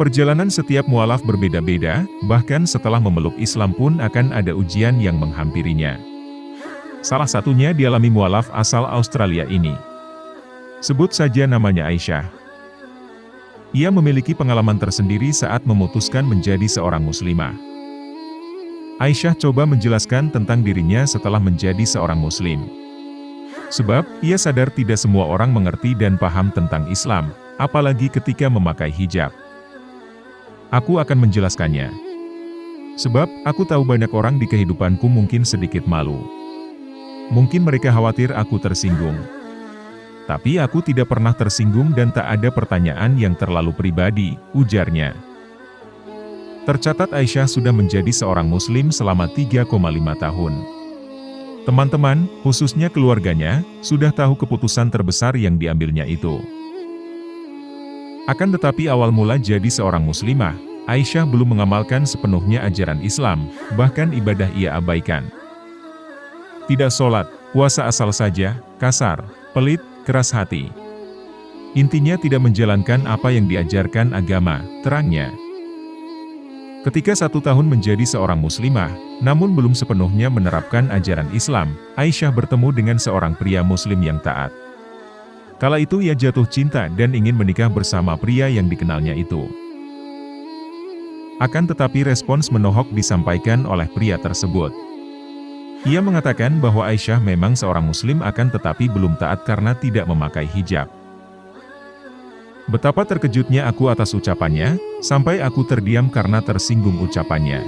Perjalanan setiap mualaf berbeda-beda, bahkan setelah memeluk Islam pun akan ada ujian yang menghampirinya. Salah satunya dialami mualaf asal Australia ini. Sebut saja namanya Aisyah. Ia memiliki pengalaman tersendiri saat memutuskan menjadi seorang muslimah. Aisyah coba menjelaskan tentang dirinya setelah menjadi seorang muslim. Sebab, ia sadar tidak semua orang mengerti dan paham tentang Islam, apalagi ketika memakai hijab. Aku akan menjelaskannya. Sebab, aku tahu banyak orang di kehidupanku mungkin sedikit malu. Mungkin mereka khawatir aku tersinggung. Tapi aku tidak pernah tersinggung dan tak ada pertanyaan yang terlalu pribadi, ujarnya. Tercatat Aisyah sudah menjadi seorang muslim selama 3,5 tahun. Teman-teman, khususnya keluarganya, sudah tahu keputusan terbesar yang diambilnya itu. Akan tetapi awal mula jadi seorang muslimah, Aisyah belum mengamalkan sepenuhnya ajaran Islam, bahkan ibadah ia abaikan. Tidak sholat, puasa asal saja, kasar, pelit, keras hati. Intinya tidak menjalankan apa yang diajarkan agama, terangnya. Ketika 1 tahun menjadi seorang muslimah, namun belum sepenuhnya menerapkan ajaran Islam, Aisyah bertemu dengan seorang pria muslim yang taat. Kala itu ia jatuh cinta dan ingin menikah bersama pria yang dikenalnya itu. Akan tetapi respons menohok disampaikan oleh pria tersebut. Ia mengatakan bahwa Aisyah memang seorang muslim akan tetapi belum taat karena tidak memakai hijab. Betapa terkejutnya aku atas ucapannya, sampai aku terdiam karena tersinggung ucapannya.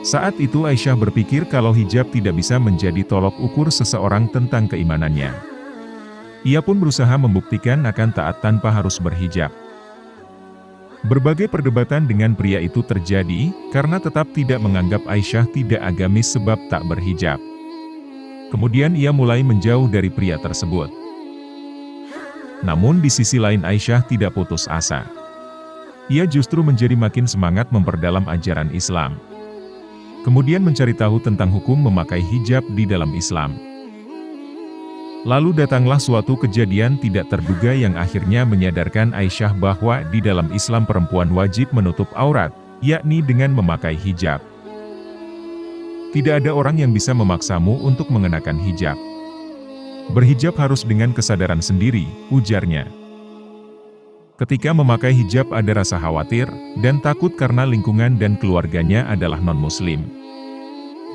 Saat itu Aisyah berpikir kalau hijab tidak bisa menjadi tolok ukur seseorang tentang keimanannya. Ia pun berusaha membuktikan akan taat tanpa harus berhijab. Berbagai perdebatan dengan pria itu terjadi, karena tetap tidak menganggap Aisyah tidak agamis sebab tak berhijab. Kemudian ia mulai menjauh dari pria tersebut. Namun di sisi lain Aisyah tidak putus asa. Ia justru menjadi makin semangat memperdalam ajaran Islam. Kemudian mencari tahu tentang hukum memakai hijab di dalam Islam. Lalu datanglah suatu kejadian tidak terduga yang akhirnya menyadarkan Aisyah bahwa di dalam Islam perempuan wajib menutup aurat, yakni dengan memakai hijab. Tidak ada orang yang bisa memaksamu untuk mengenakan hijab. Berhijab harus dengan kesadaran sendiri, ujarnya. Ketika memakai hijab ada rasa khawatir, dan takut karena lingkungan dan keluarganya adalah non-muslim.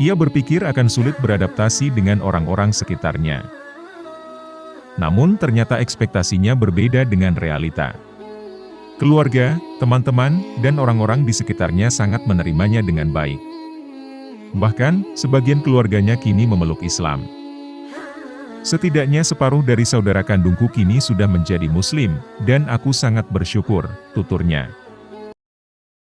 Ia berpikir akan sulit beradaptasi dengan orang-orang sekitarnya. Namun ternyata ekspektasinya berbeda dengan realita. Keluarga, teman-teman, dan orang-orang di sekitarnya sangat menerimanya dengan baik. Bahkan, sebagian keluarganya kini memeluk Islam. Setidaknya separuh dari saudara kandungku kini sudah menjadi muslim, dan aku sangat bersyukur, tuturnya.